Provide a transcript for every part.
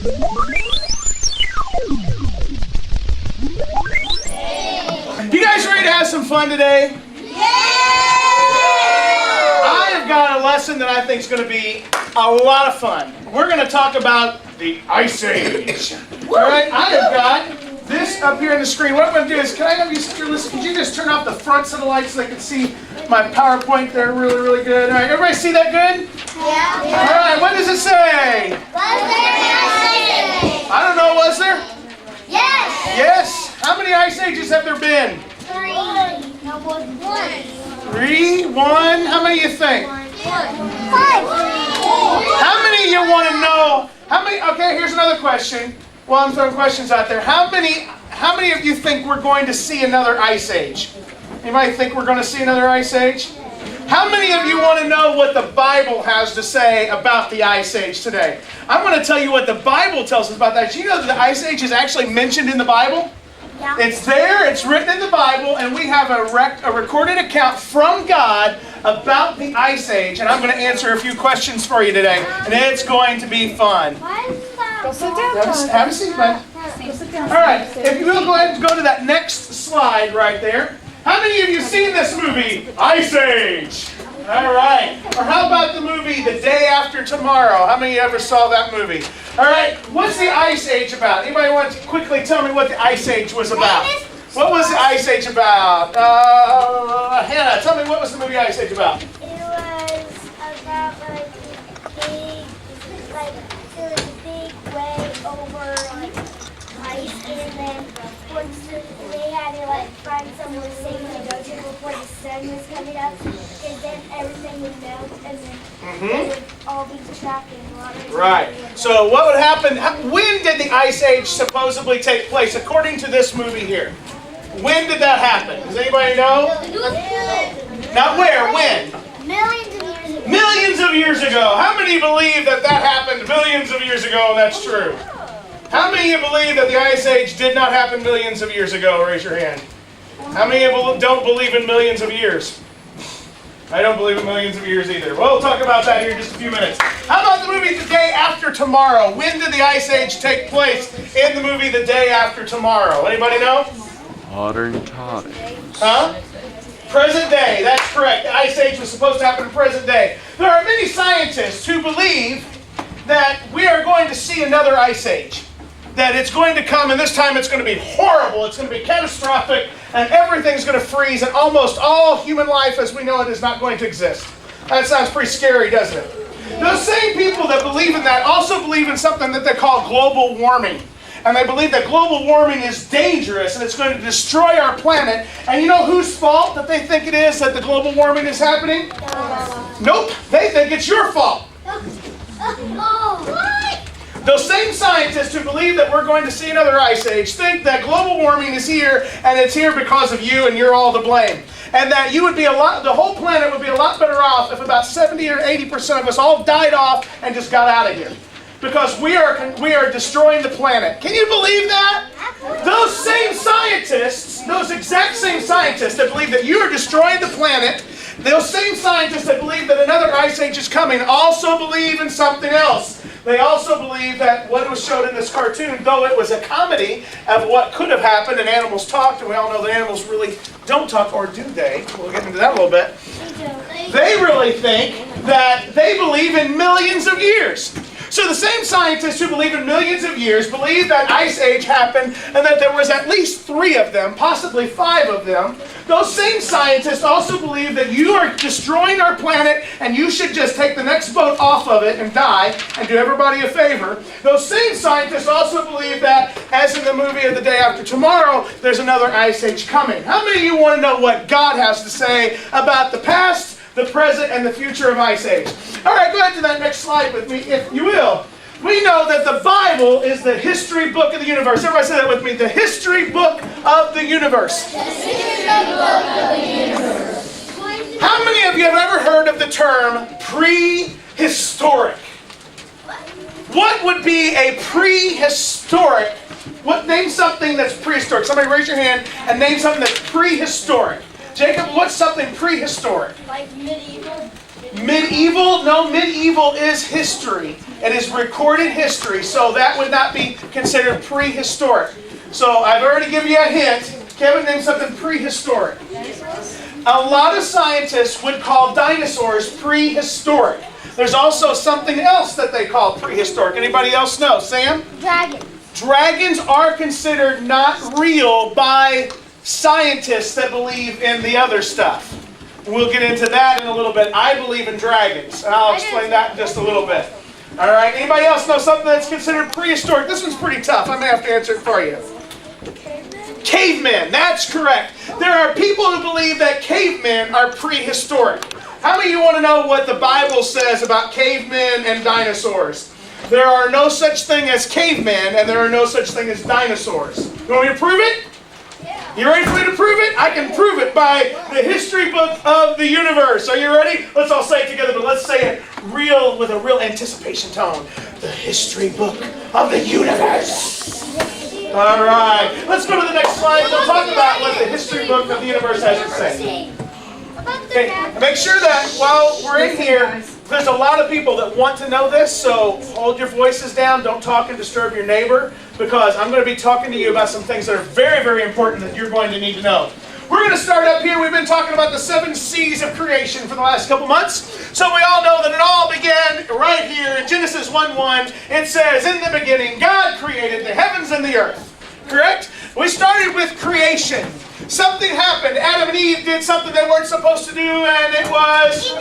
You guys ready to have some fun today? I have got a lesson that I think is going to be a lot of fun. We're going to talk about the Ice Age. All right, I have got this up here on the screen. What I'm going to do is, can I have you sit here listen? Could you just turn off the fronts of the lights so they can see my PowerPoint there really, really good? All right, everybody see that good? Yeah. All right, what does it say? I don't know, was there? Yes. Yes. How many Ice Ages have there been? 3. No, 1. 3, 1. How many you think? 5. How many you want to know? How many? Okay, here's another question. Well, I'm throwing questions out there. How many of you think we're going to see another Ice Age? Anybody think we're going to see another Ice Age? How many of you want to know what the Bible has to say about the Ice Age today? I'm going to tell you what the Bible tells us about that. Do you know that the Ice Age is actually mentioned in the Bible? Yeah. It's there, it's written in the Bible, and we have a recorded account from God about the Ice Age. And I'm going to answer a few questions for you today, and it's going to be fun. Go sit down. Have a seat, bud. All right, if you will go ahead and go to that next slide right there. How many of you seen this movie, Ice Age? All right. Or how about the movie The Day After Tomorrow? How many of you ever saw that movie? All right. What's the Ice Age about? Anybody want to quickly tell me what the Ice Age was about? What was the Ice Age about? Hannah, tell me what was the movie Ice Age about? It was about there was a big wave over ice, and then once they had to find somewhere safe to go to before the sun was coming up, and then everything would melt, and then they would all be trapped in water. Right. So what would happen? When did the Ice Age supposedly take place, according to this movie here? When did that happen? Does anybody know? Not where, when? Millions of years ago. Millions of years ago. How many believe that that happened millions of years ago and that's true? How many of you believe that the Ice Age did not happen millions of years ago? Raise your hand. How many of you don't believe in millions of years? I don't believe in millions of years either. We'll talk about that here in just a few minutes. How about the movie The Day After Tomorrow? When did the Ice Age take place in the movie The Day After Tomorrow? Anybody know? Modern times. Huh? Present day, that's correct. The Ice Age was supposed to happen in present day. There are many scientists who believe that we are going to see another Ice Age. That it's going to come, and this time it's going to be horrible, it's going to be catastrophic, and everything's going to freeze, and almost all human life as we know it is not going to exist. That sounds pretty scary, doesn't it? Those same people that believe in that also believe in something that they call global warming. And they believe that global warming is dangerous and it's going to destroy our planet. And you know whose fault that they think it is that the global warming is happening? Nope, they think it's your fault. Those same scientists who believe that we're going to see another Ice Age think that global warming is here and it's here because of you and you're all to blame. And that you would be the whole planet would be a lot better off if about 70 or 80% of us all died off and just got out of here. Because we are destroying the planet. Can you believe that? Those same scientists, those exact same scientists that believe that you are destroying the planet, those same scientists that believe that another Ice Age is coming also believe in something else. They also believe that what was shown in this cartoon, though it was a comedy of what could have happened and animals talked, and we all know that animals really don't talk, or do they? We'll get into that a little bit. They really think that they believe in millions of years. So the same scientists who believe in millions of years believe that Ice Age happened and that there was at least 3 of them, possibly 5 of them. Those same scientists also believe that you are destroying our planet and you should just take the next boat off of it and die and do everybody a favor. Those same scientists also believe that, as in the movie of The Day After Tomorrow, there's another Ice Age coming. How many of you want to know what God has to say about the past, the present, and the future of Ice Age? All right, go ahead to that next slide with me, if you will. We know that the Bible is the history book of the universe. Everybody say that with me. The history book of the universe. The history book of the universe. How many of you have ever heard of the term prehistoric? What would be a prehistoric? Name something that's prehistoric. Somebody raise your hand and name something that's prehistoric. Jacob, what's something prehistoric? Like medieval. Medieval? No, medieval is history. It is recorded history, so that would not be considered prehistoric. So I've already given you a hint. Kevin named something prehistoric. A lot of scientists would call dinosaurs prehistoric. There's also something else that they call prehistoric. Anybody else know? Sam? Dragon. Dragons are considered not real by scientists that believe in the other stuff. We'll get into that in a little bit. I believe in dragons, and I'll explain that in just a little bit. All right, anybody else know something that's considered prehistoric? This one's pretty tough. I may have to answer it for you. Cavemen, that's correct. There are people who believe that cavemen are prehistoric. How many of you want to know what the Bible says about cavemen and dinosaurs? There are no such thing as cavemen, and there are no such thing as dinosaurs. You want me to prove it? You ready for me to prove it? I can prove it by the history book of the universe. Are you ready? Let's all say it together, but let's say it real with a real anticipation tone. The history book of the universe. All right. Let's go to the next slide. We'll talk about what the history book of the universe has to say. Okay. Make sure that while we're in here, there's a lot of people that want to know this, so hold your voices down. Don't talk and disturb your neighbor, because I'm going to be talking to you about some things that are very, very important that you're going to need to know. We're going to start up here. We've been talking about the 7 C's of creation for the last couple months. So we all know that it all began right here in Genesis 1:1. It says, in the beginning, God created the heavens and the earth. Correct? We started with creation. Something happened. Adam and Eve did something they weren't supposed to do, and it was...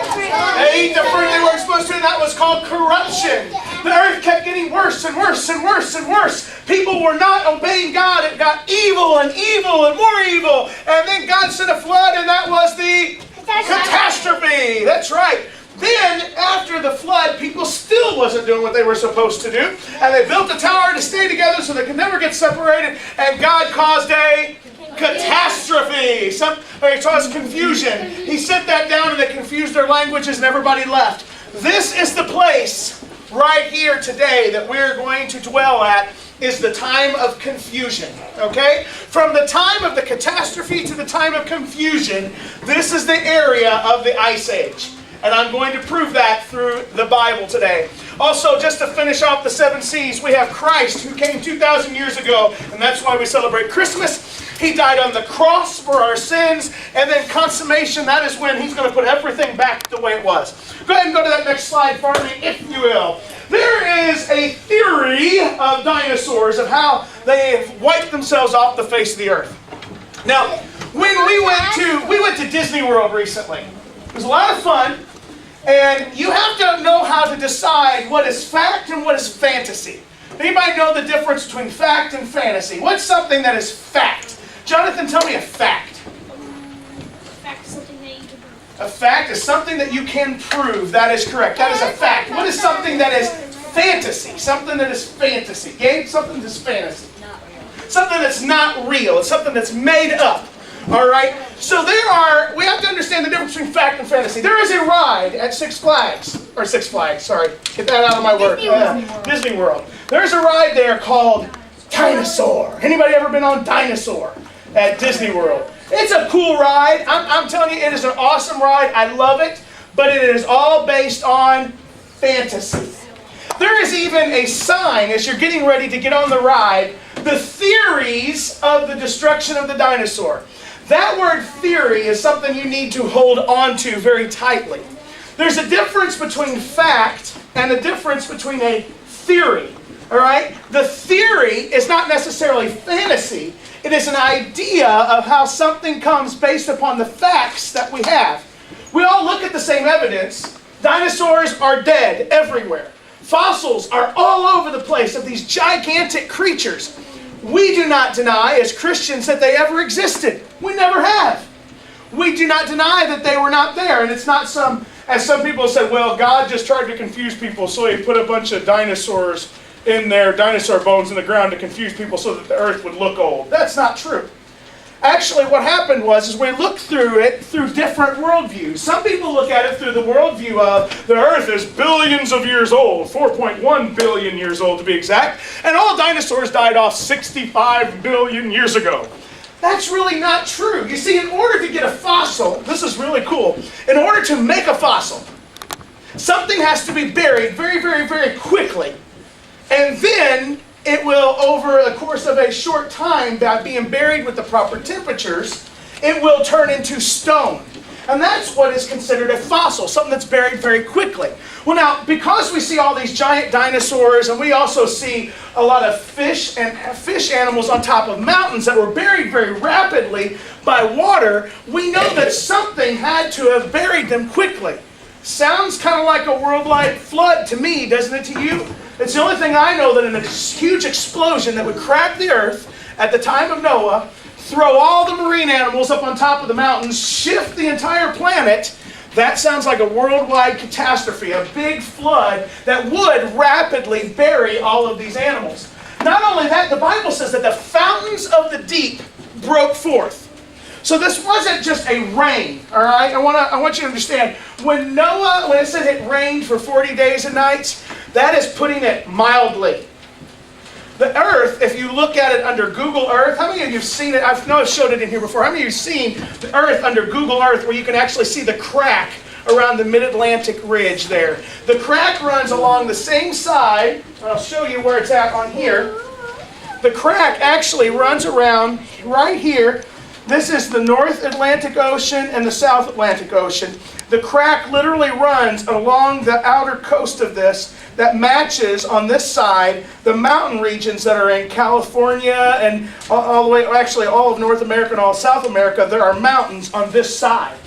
They ate the fruit they weren't supposed to, and that was called corruption. The earth kept getting worse and worse and worse and worse. People were not obeying God. It got evil and evil and more evil. And then God sent a flood, and that was the catastrophe. That's right. Then, after the flood, people still wasn't doing what they were supposed to do. And they built a tower to stay together so they could never get separated. And God caused a catastrophe. It caused confusion. He sent that down and they confused their languages and everybody left. This is the place right here today that we're going to dwell at, is the time of confusion. Okay? From the time of the catastrophe to the time of confusion, this is the area of the Ice Age. And I'm going to prove that through the Bible today. Also, just to finish off the 7 C's, we have Christ, who came 2,000 years ago, and that's why we celebrate Christmas. He died on the cross for our sins, and then consummation, that is when He's going to put everything back the way it was. Go ahead and go to that next slide for me, if you will. There is a theory of dinosaurs, of how they've wiped themselves off the face of the earth. Now, when we went to Disney World recently. It was a lot of fun. And you have to know how to decide what is fact and what is fantasy. Anybody know the difference between fact and fantasy? What's something that is fact? Jonathan, tell me a fact. Fact is something that you can prove. A fact is something that you can prove. That is correct. That is a fact. What is something that is fantasy? Something that is fantasy. Gabe, something that's fantasy. Something that's not real. It's something that's made up. All right? So we have to understand the difference between fact and fantasy. There is a ride at Six Flags. Sorry. Get that out of my word. Disney World. There's a ride there called Dinosaur. Anybody ever been on Dinosaur at Disney World? It's a cool ride. I'm telling you, it is an awesome ride. I love it. But it is all based on fantasy. There is even a sign as you're getting ready to get on the ride, the theories of the destruction of the dinosaur. That word theory is something you need to hold on to very tightly. There's a difference between fact and a difference between a theory. All right? The theory is not necessarily fantasy. It is an idea of how something comes based upon the facts that we have. We all look at the same evidence. Dinosaurs are dead everywhere. Fossils are all over the place of these gigantic creatures. We do not deny as Christians that they ever existed. We never have. We do not deny that they were not there. And it's not as some people said, well, God just tried to confuse people, so He put a bunch of dinosaurs in there, dinosaur bones in the ground to confuse people so that the earth would look old. That's not true. Actually, what happened was we looked through it through different worldviews. Some people look at it through the worldview of the earth is billions of years old, 4.1 billion years old to be exact, and all dinosaurs died off 65 billion years ago. That's really not true. You see, in order to get a fossil, this is really cool, in order to make a fossil, something has to be buried very, very, very quickly. And then it will, over the course of a short time, by being buried with the proper temperatures, it will turn into stone. And that's what is considered a fossil, something that's buried very quickly. Well now, because we see all these giant dinosaurs, and we also see a lot of fish and fish animals on top of mountains that were buried very rapidly by water, we know that something had to have buried them quickly. Sounds kind of like a worldwide flood to me, doesn't it to you? It's the only thing I know that in a huge explosion that would crack the earth at the time of Noah, throw all the marine animals up on top of the mountains, shift the entire planet. That sounds like a worldwide catastrophe, a big flood that would rapidly bury all of these animals. Not only that, the Bible says that the fountains of the deep broke forth. So this wasn't just a rain, all right? I want you to understand, when it says it rained for 40 days and nights, that is putting it mildly. The earth, if you look at it under Google Earth, how many of you have seen it? I know I've showed it in here before. How many of you have seen the earth under Google Earth where you can actually see the crack around the Mid-Atlantic ridge there? The crack runs along the same side. I'll show you where it's at on here. The crack actually runs around right here. This is the North Atlantic Ocean and the South Atlantic Ocean. The crack literally runs along the outer coast of this that matches on this side the mountain regions that are in California and all the way, actually all of North America and all of South America. There are mountains on this side.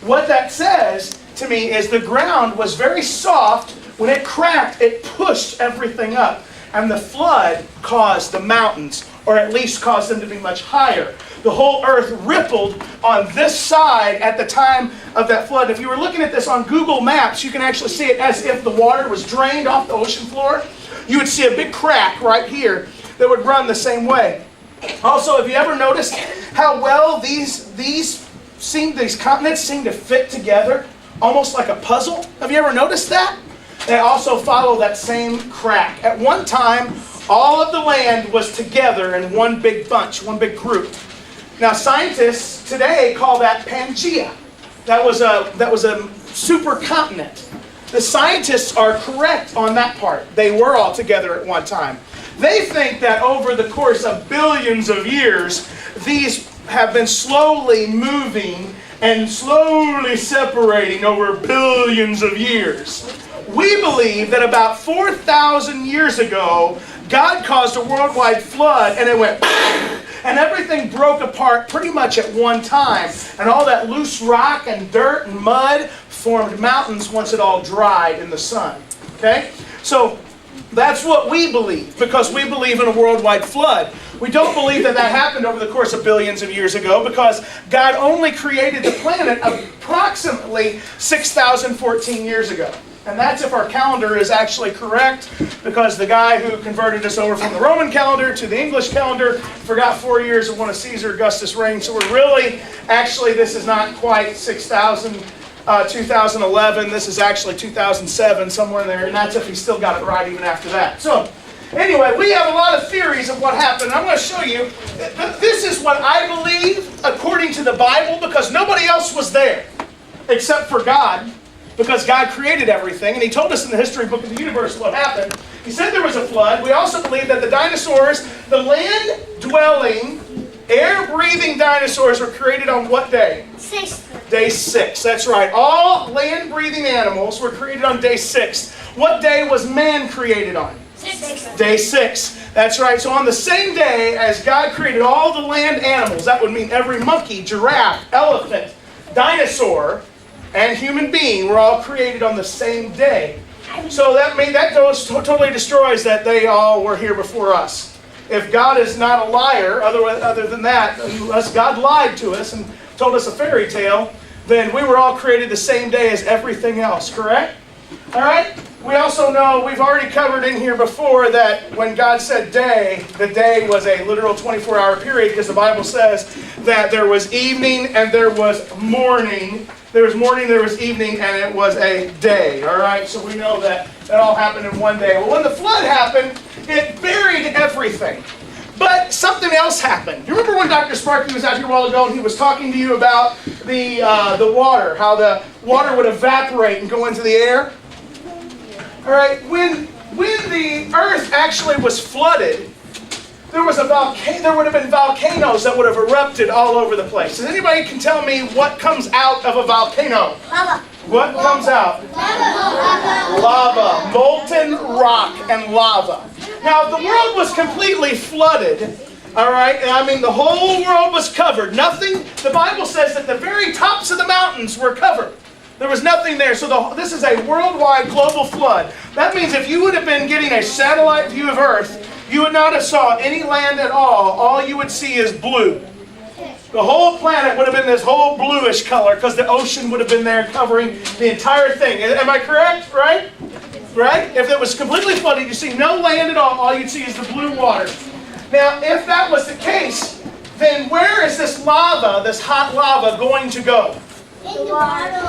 What that says to me is the ground was very soft. When it cracked, it pushed everything up. And the flood caused the mountains, or at least caused them to be much higher. The whole earth rippled on this side at the time of that flood. If you were looking at this on Google Maps, you can actually see it as if the water was drained off the ocean floor. You would see a big crack right here that would run the same way. Also, have you ever noticed how well these continents seem to fit together, almost like a puzzle? Have you ever noticed that? They also follow that same crack. At one time, all of the land was together in one big bunch, one big group. Now, scientists today call that Pangea. That was a supercontinent. The scientists are correct on that part. They were all together at one time. They think that over the course of billions of years, these have been slowly moving and slowly separating over billions of years. We believe that about 4,000 years ago, God caused a worldwide flood and it went and everything broke apart pretty much at one time. And all that loose rock and dirt and mud formed mountains once it all dried in the sun. Okay? So that's what we believe, because we believe in a worldwide flood. We don't believe that that happened over the course of billions of years ago, because God only created the planet approximately 6,014 years ago. And that's if our calendar is actually correct, because the guy who converted us over from the Roman calendar to the English calendar forgot 4 years of one of Caesar Augustus' reign. So we're really, actually, this is not quite 2011. This is actually 2007, somewhere in there. And that's if he still got it right even after that. So anyway, we have a lot of theories of what happened. I'm going to show you. This is what I believe according to the Bible, because nobody else was there except for God. Because God created everything, and He told us in the history book of the universe what happened. He said there was a flood. We also believe that the dinosaurs, the land-dwelling, air-breathing dinosaurs were created on what day? 6. Day 6, that's right. All land-breathing animals were created on day 6. What day was man created on? 6. Day 6. That's right. So on the same day as God created all the land animals, that would mean every monkey, giraffe, elephant, dinosaur, and human being were all created on the same day. So that totally destroys that they all were here before us. If God is not a liar, other than that, unless God lied to us and told us a fairy tale, then we were all created the same day as everything else, correct? All right? We also know, we've already covered in here before, that when God said day, the day was a literal 24-hour period, because the Bible says that there was evening and there was morning. There was morning, there was evening, and it was a day. All right? So we know that all happened in one day. Well, when the flood happened, it buried everything. But something else happened. You remember when Dr. Sparky was out here a while ago and he was talking to you about the water, how the water would evaporate and go into the air? All right, when the earth actually was flooded, there would have been volcanoes that would have erupted all over the place. Does anybody can tell me what comes out of a volcano? Lava. What comes out? Lava. Molten rock and lava. Now, the world was completely flooded. All right, I mean, the whole world was covered. Nothing, the Bible says that the very tops of the mountains were covered. There was nothing there. So this is a worldwide global flood. That means if you would have been getting a satellite view of Earth, you would not have saw any land at all. All you would see is blue. The whole planet would have been this whole bluish color because the ocean would have been there covering the entire thing. Am I correct? Right? Right? If it was completely flooded, you see no land at all. All you'd see is the blue water. Now, if that was the case, then where is this lava, this hot lava, going to go?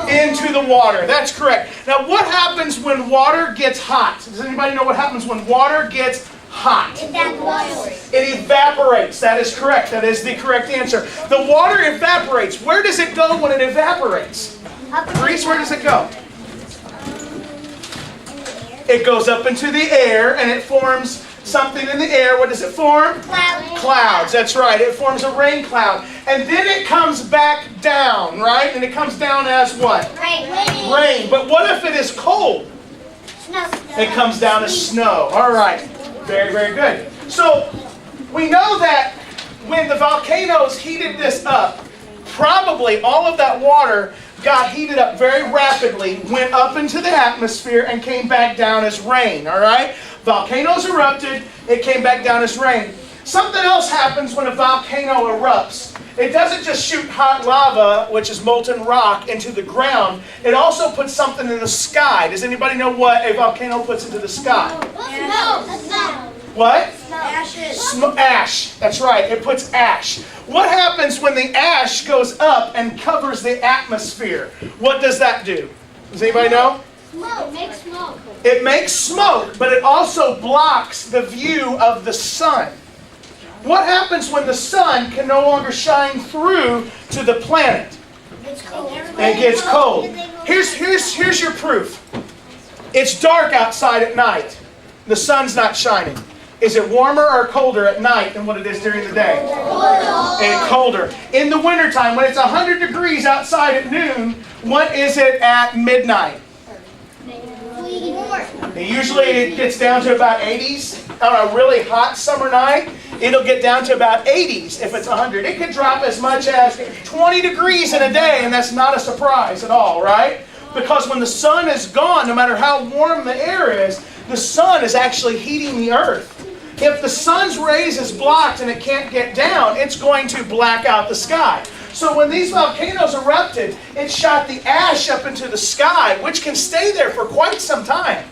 Into the water. That's correct. Now, what happens when water gets hot? Does anybody know what happens when water gets hot? It evaporates. That is correct. That is the correct answer. The water evaporates. Where does it go when it evaporates? Reese, where does it go? It goes up into the air and it forms something in the air. What does it form? Clouds. Clouds, that's right. It forms a rain cloud. And then it comes back down, right? And it comes down as what? Rain. Rain. But what if it is cold? Snow. It comes down as snow. All right. Very, very good. So we know that when the volcanoes heated this up, probably all of that water got heated up very rapidly, went up into the atmosphere, and came back down as rain. All right? Volcanoes erupted, it came back down as rain. Something else happens when a volcano erupts. It doesn't just shoot hot lava, which is molten rock, into the ground. It also puts something in the sky. Does anybody know what a volcano puts into the sky? Snow. What? Ashes. Ash. That's right. It puts ash. What happens when the ash goes up and covers the atmosphere? What does that do? Does anybody know? Smoke. Makes smoke. It makes smoke, but it also blocks the view of the sun. What happens when the sun can no longer shine through to the planet? It's cold. It gets cold. Here's your proof. It's dark outside at night. The sun's not shining. Is it warmer or colder at night than what it is during the day? And colder. In the wintertime, when it's 100 degrees outside at noon, what is it at midnight? Usually it gets down to about 80s. On a really hot summer night, it'll get down to about 80s if it's 100. It could drop as much as 20 degrees in a day, and that's not a surprise at all, right? Because when the sun is gone, no matter how warm the air is, the sun is actually heating the earth. If the sun's rays is blocked and it can't get down, it's going to black out the sky. So when these volcanoes erupted, it shot the ash up into the sky, which can stay there for quite some time.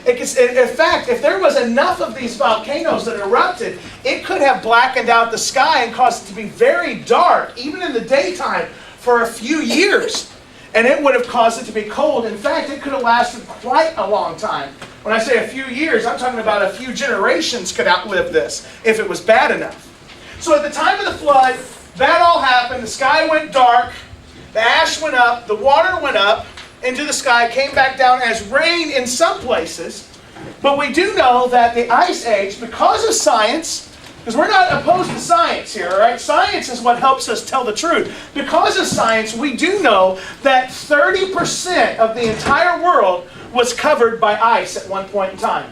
In fact, if there was enough of these volcanoes that erupted, it could have blackened out the sky and caused it to be very dark, even in the daytime, for a few years. And it would have caused it to be cold. In fact, it could have lasted quite a long time. When I say a few years, I'm talking about a few generations could outlive this, if it was bad enough. So at the time of the flood, that all happened. The sky went dark, the ash went up, the water went up into the sky, came back down as rain in some places. But we do know that the Ice Age, because of science, because we're not opposed to science here, all right? Science is what helps us tell the truth. Because of science, we do know that 30% of the entire world was covered by ice at one point in time.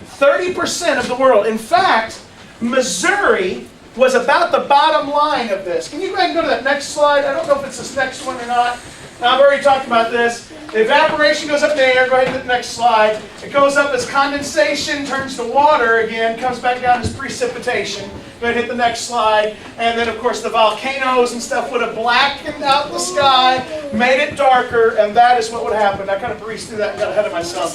30% of the world. In fact, Missouri was about the bottom line of this. Can you go ahead and go to that next slide? I don't know if it's this next one or not. I've already talked about this. The evaporation goes up in the air. Go ahead to the next slide. It goes up as condensation, turns to water again, comes back down as precipitation. Go ahead and hit the next slide. And then, of course, the volcanoes and stuff would have blackened out the sky, made it darker, and that is what would happen. I kind of breezed through that and got ahead of myself.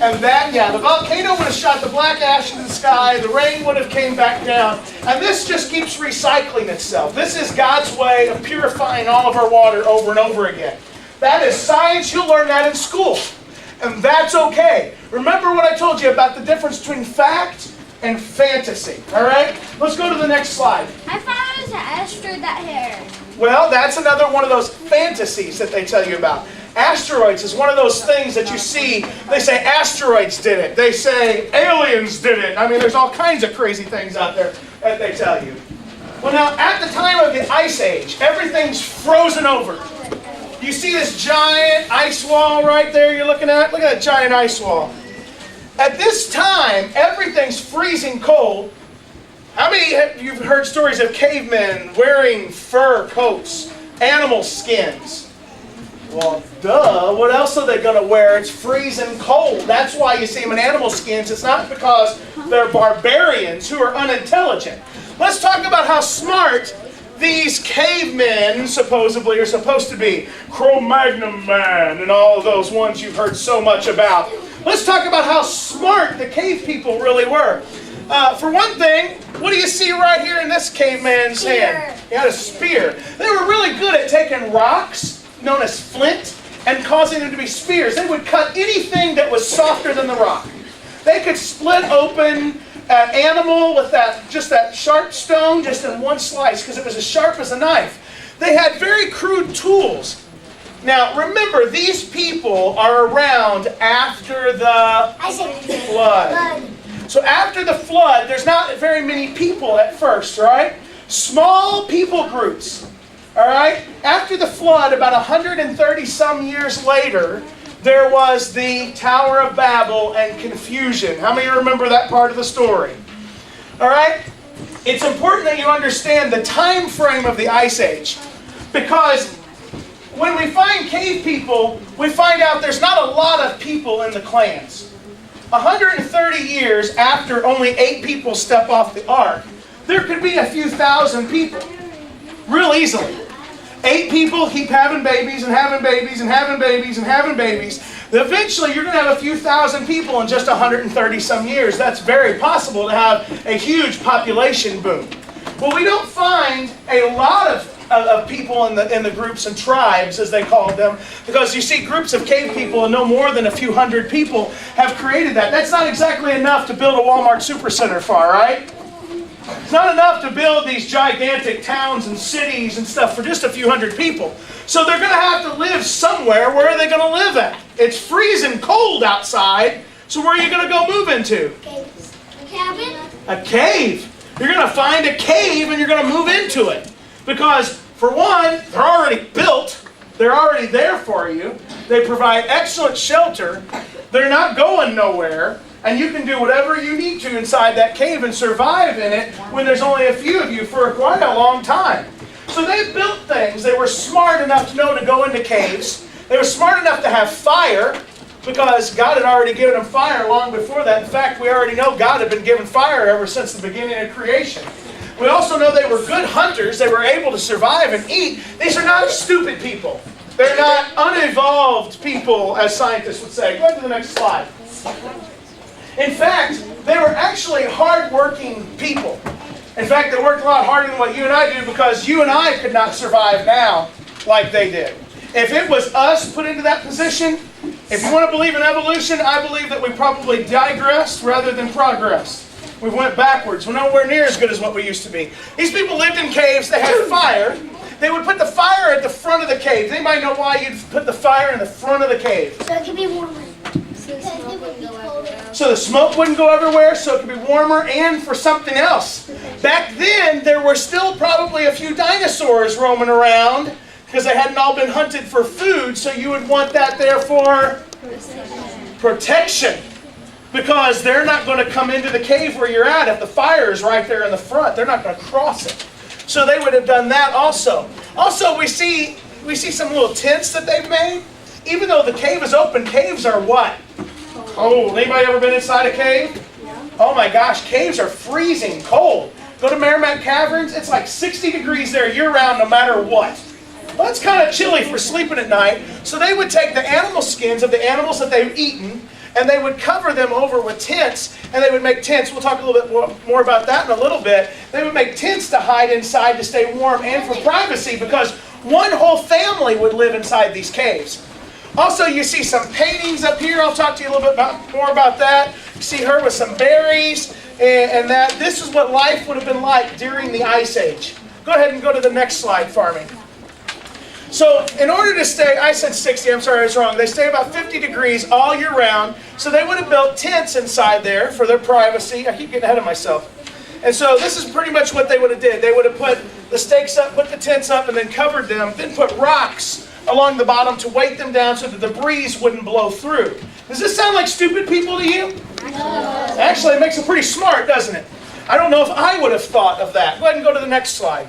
And that, yeah, the volcano would have shot the black ash into the sky, the rain would have came back down, and this just keeps recycling itself. This is God's way of purifying all of our water over and over again. That is science. You'll learn that in school. And that's okay. Remember what I told you about the difference between fact and fantasy. All right? Let's go to the next slide. I thought it was an asteroid that hair. Well, that's another one of those fantasies that they tell you about. Asteroids is one of those things that you see. They say asteroids did it. They say aliens did it. I mean, there's all kinds of crazy things out there that they tell you. Well, now, at the time of the Ice Age, everything's frozen over. You see this giant ice wall right there you're looking at? Look at that giant ice wall. At this time, everything's freezing cold. How many of you have heard stories of cavemen wearing fur coats, animal skins? Well, duh, what else are they going to wear? It's freezing cold. That's why you see them in animal skins. It's not because they're barbarians who are unintelligent. Let's talk about how smart these cavemen supposedly are supposed to be. Cro-Magnon man and all of those ones you've heard so much about. Let's talk about how smart the cave people really were. For one thing, what do you see right here in this caveman's hand? He had a spear. They were really good at taking rocks, known as flint, and causing them to be spears. They would cut anything that was softer than the rock. They could split open an animal with just that sharp stone just in one slice because it was as sharp as a knife. They had very crude tools. Now remember, these people are around after the flood. So after the flood, there's not very many people at first, right? Small people groups, all right? After the flood, about 130 some years later, there was the Tower of Babel and confusion. How many remember that part of the story? All right? It's important that you understand the time frame of the Ice Age, because when we find cave people, we find out there's not a lot of people in the clans. 130 years after only 8 people step off the ark, there could be a few thousand people, real easily. 8 people keep having babies and having babies and having babies and having babies. Eventually, you're going to have a few thousand people in just 130 some years. That's very possible to have a huge population boom. Well, we don't find a lot of people in the groups and tribes, as they called them, because you see groups of cave people and no more than a few hundred people have created that. That's not exactly enough to build a Walmart supercenter for, right? It's not enough to build these gigantic towns and cities and stuff for just a few hundred people. So they're going to have to live somewhere. Where are they going to live at? It's freezing cold outside, so where are you going to go move into? Caves. A cabin? A cave. You're going to find a cave and you're going to move into it. Because, for one, they're already built. They're already there for you. They provide excellent shelter. They're not going nowhere. And you can do whatever you need to inside that cave and survive in it when there's only a few of you for quite a long time. So they built things. They were smart enough to know to go into caves. They were smart enough to have fire, because God had already given them fire long before that. In fact, we already know God had been given fire ever since the beginning of creation. We also know they were good hunters. They were able to survive and eat. These are not stupid people. They're not unevolved people, as scientists would say. Go to the next slide. In fact, they were actually hard-working people. In fact, they worked a lot harder than what you and I do, because you and I could not survive now like they did. If it was us put into that position, if you want to believe in evolution, I believe that we probably digressed rather than progressed. We went backwards. We're nowhere near as good as what we used to be. These people lived in caves. They had fire. They would put the fire at the front of the cave. They might know why you'd put the fire in the front of the cave. So it can be warmer. So the smoke wouldn't go everywhere, so it could be warmer, and for something else. Back then, there were still probably a few dinosaurs roaming around, because they hadn't all been hunted for food, so you would want that there for protection. Because they're not going to come into the cave where you're at if the fire is right there in the front. They're not going to cross it. So they would have done that also. Also, we see some little tents that they've made. Even though the cave is open, caves are what? Cold. Anybody ever been inside a cave? Oh my gosh, caves are freezing cold. Go to Merrimack Caverns, it's like 60 degrees there year-round no matter what. Well, that's kind of chilly for sleeping at night. So they would take the animal skins of the animals that they've eaten, and they would cover them over with tents, and they would make tents. We'll talk a little bit more about that in a little bit. They would make tents to hide inside to stay warm and for privacy, because one whole family would live inside these caves. Also, you see some paintings up here. I'll talk to you a little bit more about that. You see her with some berries, and that. This is what life would have been like during the Ice Age. Go ahead and go to the next slide for me. So in order to stay, I said 60, I'm sorry I was wrong. They stay about 50 degrees all year round. So they would have built tents inside there for their privacy. I keep getting ahead of myself. And so this is pretty much what they would have did. They would have put the stakes up, put the tents up, and then covered them, then put rocks along the bottom to weight them down so that the breeze wouldn't blow through. Does this sound like stupid people to you? No. Actually, it makes it pretty smart, doesn't it? I don't know if I would have thought of that. Go ahead and go to the next slide.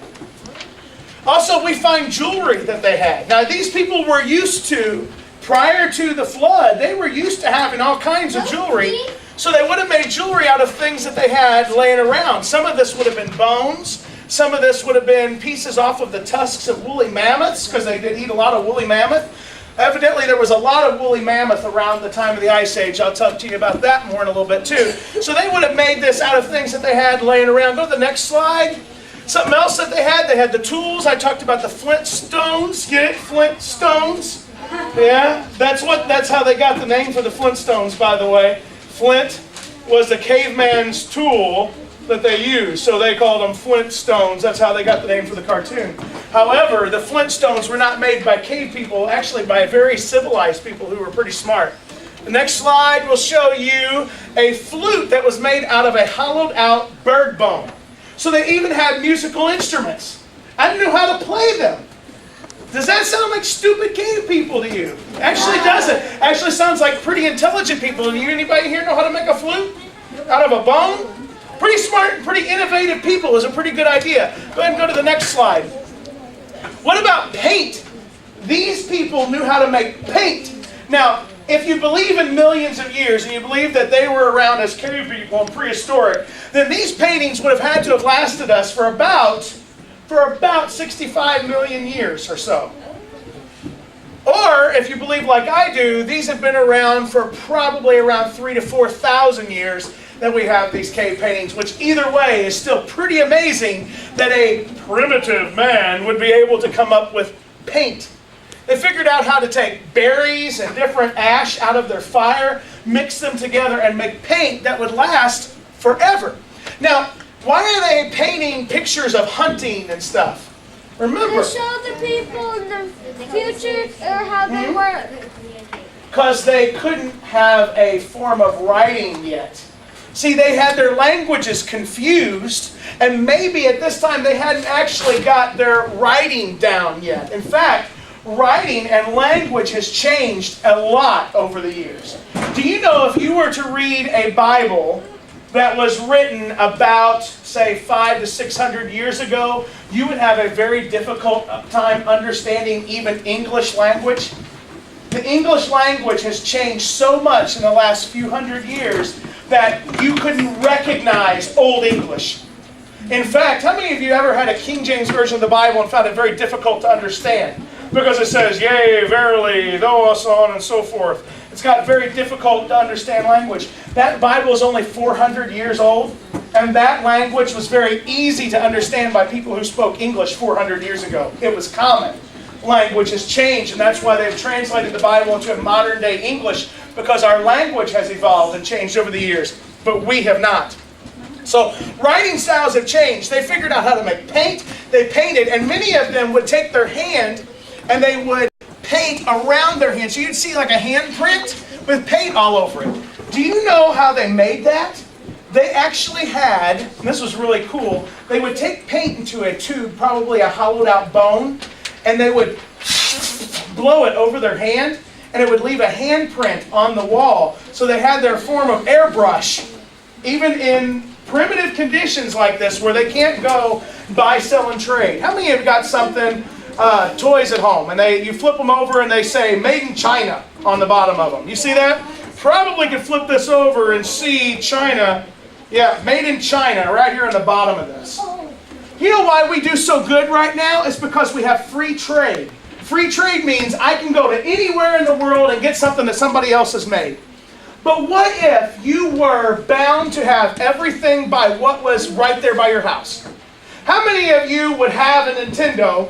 Also, we find jewelry that they had. Now, these people were used to, prior to the flood, they were used to having all kinds of jewelry. So they would have made jewelry out of things that they had laying around. Some of this would have been bones. Some of this would have been pieces off of the tusks of woolly mammoths, because they did eat a lot of woolly mammoth. Evidently, there was a lot of woolly mammoth around the time of the Ice Age. I'll talk to you about that more in a little bit, too. So they would have made this out of things that they had laying around. Go to the next slide. Something else that they had the tools. I talked about the flint stones. Get it? Flint stones. Yeah, that's how they got the name for the Flintstones, by the way. Flint was the caveman's tool that they used, so they called them Flintstones. That's how they got the name for the cartoon. However, the Flintstones were not made by cave people, actually by very civilized people who were pretty smart. The next slide will show you a flute that was made out of a hollowed out bird bone. So they even had musical instruments. I didn't know how to play them. Does that sound like stupid cave people to you? Actually doesn't. Actually sounds like pretty intelligent people. Do anybody here know how to make a flute out of a bone? Pretty smart and pretty innovative people is a pretty good idea. Go ahead and go to the next slide. What about paint? These people knew how to make paint. Now, if you believe in millions of years and you believe that they were around as cave people and prehistoric, then these paintings would have had to have lasted us for about 65 million years or so. Or, if you believe like I do, these have been around for probably around 3,000 to 4,000 years that we have these cave paintings, which either way is still pretty amazing that a primitive man would be able to come up with paint. They figured out how to take berries and different ash out of their fire, mix them together, and make paint that would last forever. Now, why are they painting pictures of hunting and stuff? Remember, To show the people in the future or how they work. because they couldn't have a form of writing yet. See, they had their languages confused, and maybe at this time they hadn't actually got their writing down yet. In fact, writing and language has changed a lot over the years. Do you know if you were to read a Bible that was written about, say, 500 to 600 years ago, you would have a very difficult time understanding even English language? The English language has changed so much in the last few hundred years that you couldn't recognize Old English. In fact, how many of you ever had a King James Version of the Bible and found it very difficult to understand? Because it says, yea, verily, though, so on and so forth. It's got very difficult to understand language. That Bible is only 400 years old, and that language was very easy to understand by people who spoke English 400 years ago. It was common. Language has changed, and that's why they've translated the Bible into modern day English, because our language has evolved and changed over the years, but we have not. So writing styles have changed. They figured out how to make paint. They painted, and many of them would take their hand and they would paint around their hand. So you'd see like a handprint with paint all over it. Do you know how they made that? They actually had, and this was really cool, they would take paint into a tube, probably a hollowed out bone, and they would blow it over their hand, and it would leave a handprint on the wall. So they had their form of airbrush, even in primitive conditions like this where they can't go buy, sell, and trade. How many have got something, toys at home, and you flip them over and they say made in China on the bottom of them? You see that? Probably could flip this over and see China. Yeah, made in China right here on the bottom of this. You know why we do so good right now? It's because we have free trade. Free trade means I can go to anywhere in the world and get something that somebody else has made. But what if you were bound to have everything by what was right there by your house? How many of you would have a Nintendo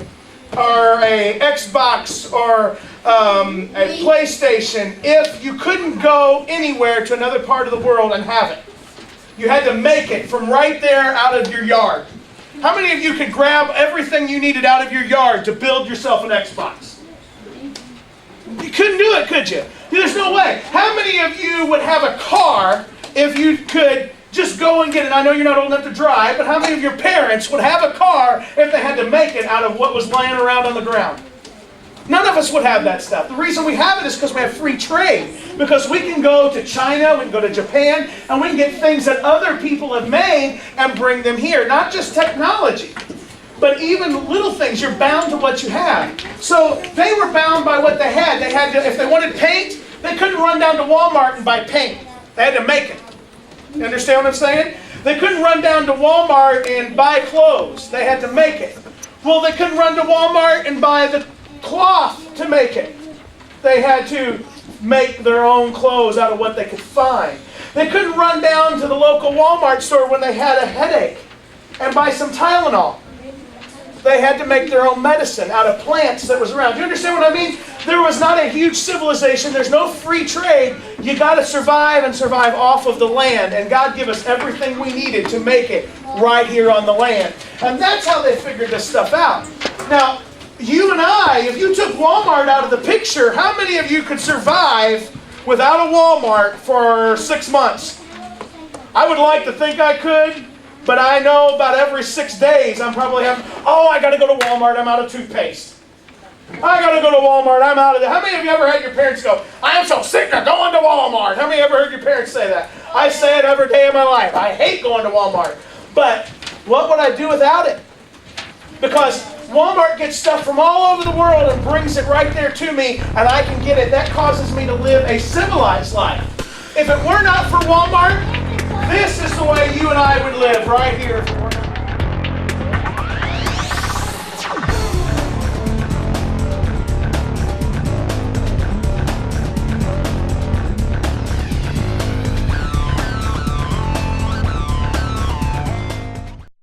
or a Xbox or a PlayStation if you couldn't go anywhere to another part of the world and have it? You had to make it from right there out of your yard. How many of you could grab everything you needed out of your yard to build yourself an Xbox? You couldn't do it, could you? There's no way. How many of you would have a car if you could just go and get it? I know you're not old enough to drive, but how many of your parents would have a car if they had to make it out of what was laying around on the ground? None of us would have that stuff. The reason we have it is because we have free trade. Because we can go to China, we can go to Japan, and we can get things that other people have made and bring them here. Not just technology, but even little things. You're bound to what you have. So they were bound by what they had. They had to, if they wanted paint, they couldn't run down to Walmart and buy paint. They had to make it. You understand what I'm saying? They couldn't run down to Walmart and buy clothes. They had to make it. Well, they couldn't run to Walmart and buy the cloth to make it. They had to make their own clothes out of what they could find. They couldn't run down to the local Walmart store when they had a headache and buy some Tylenol. They had to make their own medicine out of plants that was around. Do you understand what I mean? There was not a huge civilization. There's no free trade. You got to survive and survive off of the land. And God gave us everything we needed to make it right here on the land. And that's how they figured this stuff out. Now, you and I, if you took Walmart out of the picture, how many of you could survive without a Walmart for 6 months? I would like to think I could, but I know about every 6 days I'm probably having, I got to go to Walmart, I'm out of toothpaste. I got to go to Walmart, I'm out of there. How many of you ever had your parents go, I am so sick of going to Walmart? How many ever heard your parents say that? I say it every day of my life. I hate going to Walmart. But what would I do without it? Because Walmart gets stuff from all over the world and brings it right there to me, and I can get it. That causes me to live a civilized life. If it were not for Walmart, this is the way you and I would live right here.